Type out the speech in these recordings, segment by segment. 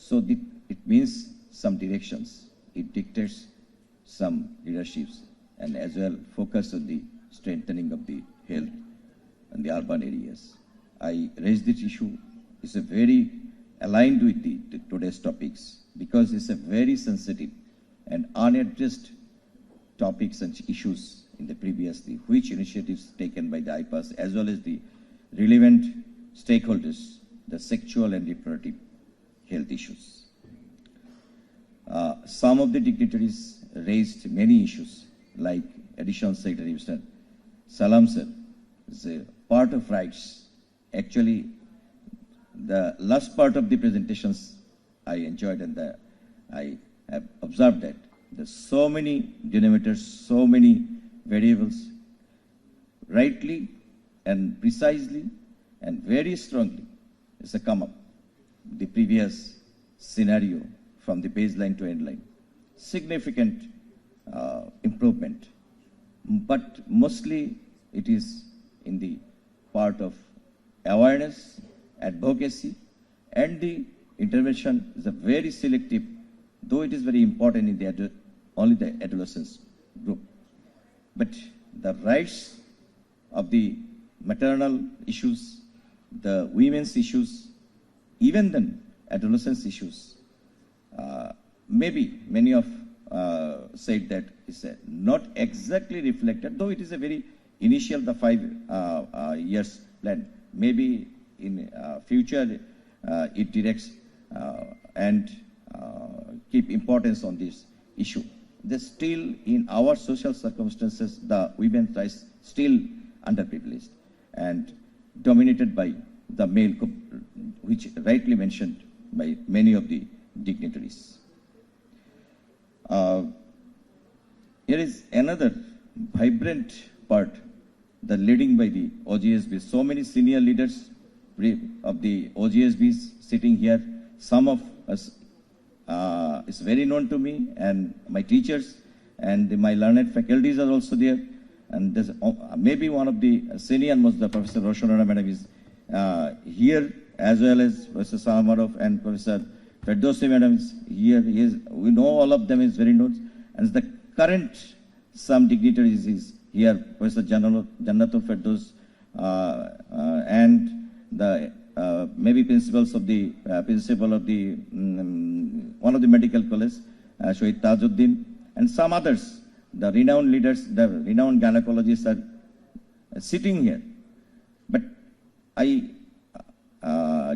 So it means some directions. It dictates some leaderships and as well focus on the strengthening of the health in the urban areas. I raised this issue. It's a very aligned with the today's topics because it's a very sensitive and unaddressed topics and issues in the previously, which initiatives taken by the IPAS as well as the relevant stakeholders, the sexual and reproductive health issues. Some of the dignitaries raised many issues like Additional Secretary Mr. Salam sir is a part of rights. Actually, the last part of the presentations I enjoyed and I have observed that there's so many denominators, so many variables, rightly and precisely and very strongly is a come up the previous scenario from the baseline to end line. Significant improvement, but mostly it is in the part of awareness, advocacy, and the intervention is a very selective, though it is very important in the only the adolescents group. But the rights of the maternal issues, the women's issues, even then adolescence issues, maybe many of said that is not exactly reflected, though it is a very initial, the 5 years plan. Maybe in future it directs and keep importance on this issue. There's still in our social circumstances, the women's rights still underprivileged and dominated by the male, which rightly mentioned by many of the dignitaries. Here is another vibrant part, the leading by the OGSB. So many senior leaders of the OGSBs sitting here. Some of us is very known to me and my teachers, and my learned faculties are also there. And there's maybe one of the senior most, the Professor Roshanara Madam is here, as well as Professor Salamarov and Professor Ferdowsi Madam is here. We know all of them is very known. And the current some dignitaries is here, Professor Jannatul Firdaus and the maybe principal of the one of the medical college, Shohid Tajuddin, and some others, the renowned leaders, the renowned gynecologists are sitting here. But I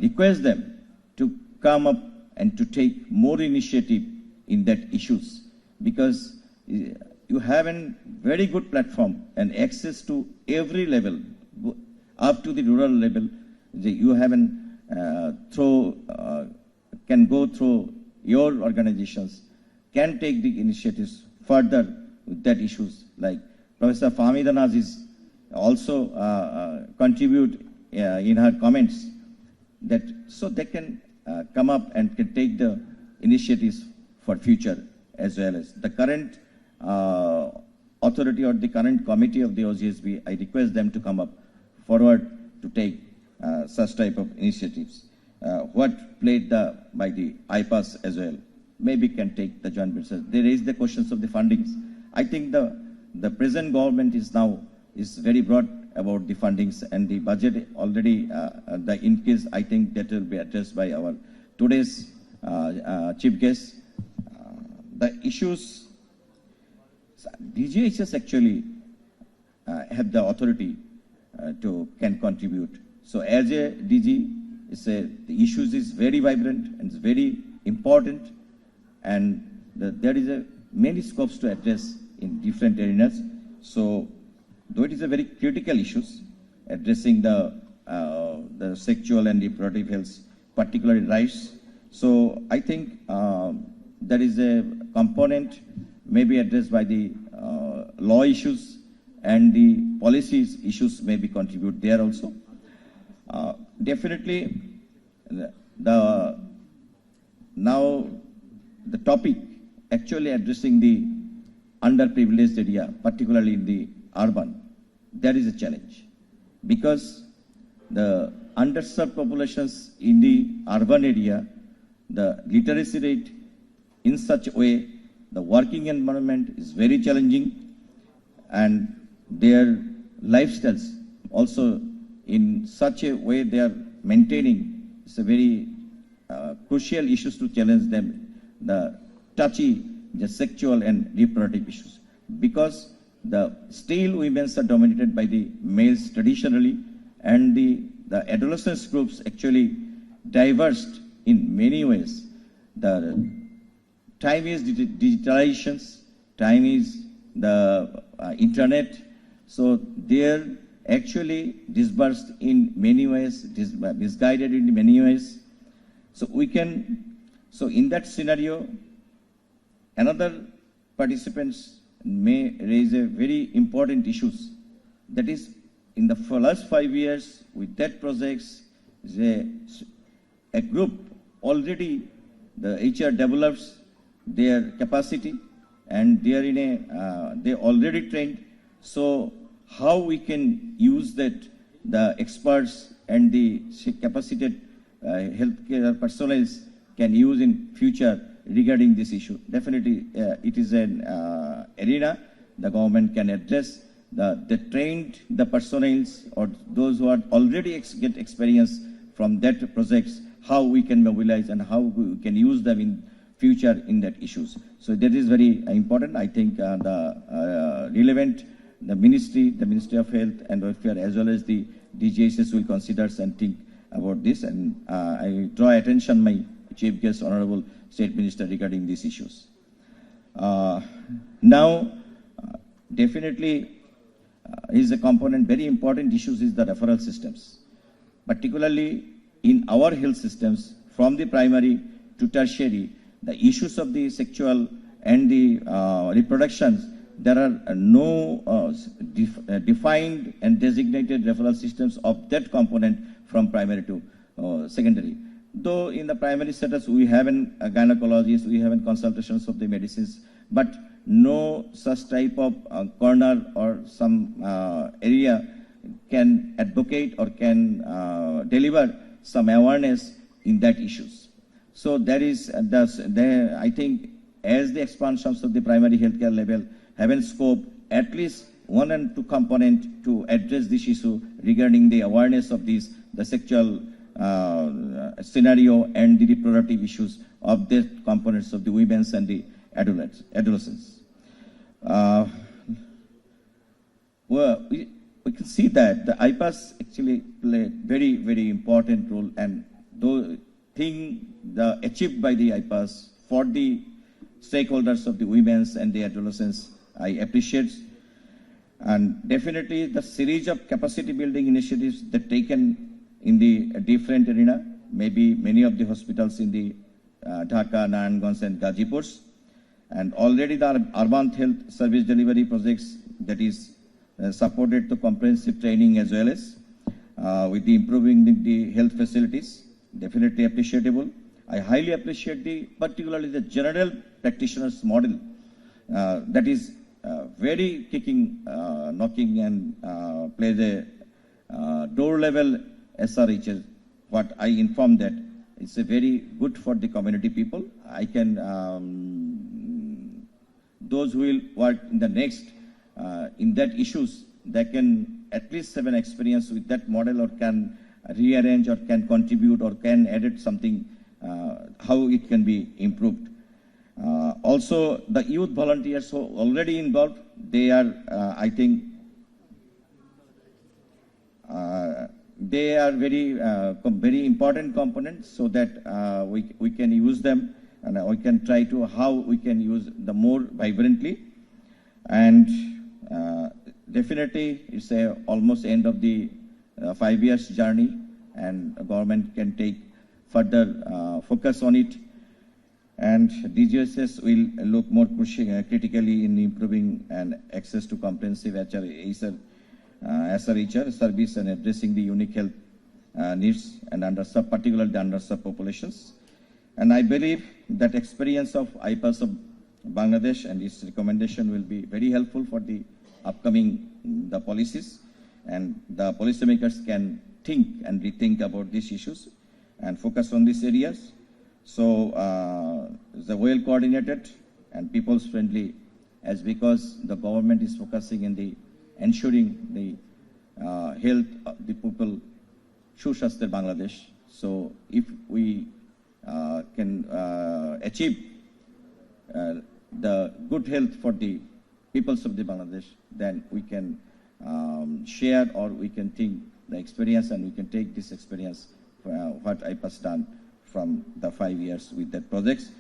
request them to come up and to take more initiative in that issues, because you have a very good platform and access to every level, up to the rural level. You have can go through your organizations, can take the initiatives further with that issues. Like Professor Fahmida Naz is also contribute in her comments that so they can come up and can take the initiatives for future, as well as the current authority or the current committee of the OGSB. I request them to come up forward to take such type of initiatives. What played by the IPAS as well, maybe can take the joint business. They raise the questions of the fundings. I think the present government is now very broad about the fundings and the budget already. The increase, I think that will be addressed by our today's chief guest. The issues, DGHS actually have the authority can contribute. So as a DG, the issues is very vibrant and it's very important, and there is many scopes to address in different areas. So though it is a very critical issues, addressing the sexual and reproductive health, particularly rights. So I think there is a component may be addressed by the law issues, and the policies issues may be contribute there also. Definitely, now the topic actually addressing the underprivileged area, particularly in the urban, there is a challenge, because the underserved populations in the urban area the literacy rate in such a way, the working environment is very challenging, and their lifestyles also in such a way they are maintaining. It's a very crucial issues to challenge them, the touchy, the sexual and reproductive issues, because the still women are dominated by the males traditionally, and the adolescence groups actually diverged in many ways. The time is digitalizations, time is the internet, so they're actually dispersed in many ways, misguided in many ways. So in that scenario, another participants may raise a very important issues. That is, in the last 5 years, with that projects, a group already, the HR develops their capacity, and they are in a, they already trained. So how we can use that, the experts and the capacited healthcare personnel can use in future regarding this issue. Definitely, it is an arena the government can address. The trained, the personnel or those who are already get experience from that projects, how we can mobilize and how we can use them in future in that issues. So that is very important. I think the relevant, the Ministry of Health and Welfare, as well as the DGHS will consider and think about this. And I draw attention my Chief Guest, Honorable State Minister, regarding these issues. Now, definitely is a component, very important issues is the referral systems. Particularly in our health systems, from the primary to tertiary, the issues of the sexual and the reproductions, there are no defined and designated referral systems of that component from primary to secondary. Though in the primary setups, we have an gynecologist, we have consultations of the medicines, but no such type of corner or some area can advocate or can deliver some awareness in that issues. So there is, I think, as the expansions of the primary healthcare level have in scope, at least 1 and 2 component to address this issue regarding the awareness of these, the sexual scenario and the reproductive issues of the components of the women's and the adolescents. Well, we can see that the IPAS actually play very, very important role, and the thing achieved by the IPAS for the stakeholders of the women's and the adolescents, I appreciate. And definitely the series of capacity building initiatives that taken in the different arena, maybe many of the hospitals in the Dhaka, Narayanganj and Gazipur, and already the urban health service delivery projects that is supported to comprehensive training as well as with the improving the health facilities, definitely appreciable. I highly appreciate particularly the general practitioners model that is very knocking and plays a door level SRHs. What I informed that it's a very good for the community people. I can those who will work in the next in that issues, they can at least have an experience with that model, or can rearrange, or can contribute, or can edit something, how it can be improved. Also, the youth volunteers who are already involved, they are, I think, they are very important components, so that we can use them, and we can try to how we can use the more vibrantly. And definitely, it's almost end of the 5 years journey, and government can take further focus on it. And DGHS will look more critically in improving and access to comprehensive SRHR service and addressing the unique health needs and particularly the underserved populations. And I believe that experience of IPAS of Bangladesh and its recommendation will be very helpful for the upcoming the policies, and the policymakers can think and rethink about these issues and focus on these areas. So the well coordinated and people's friendly, as because the government is focusing in the ensuring the health of the people, Sushasthar Bangladesh. So if we can achieve the good health for the peoples of the Bangladesh, then we can share or we can think the experience and we can take this experience what IPAS done from the 5 years with that projects.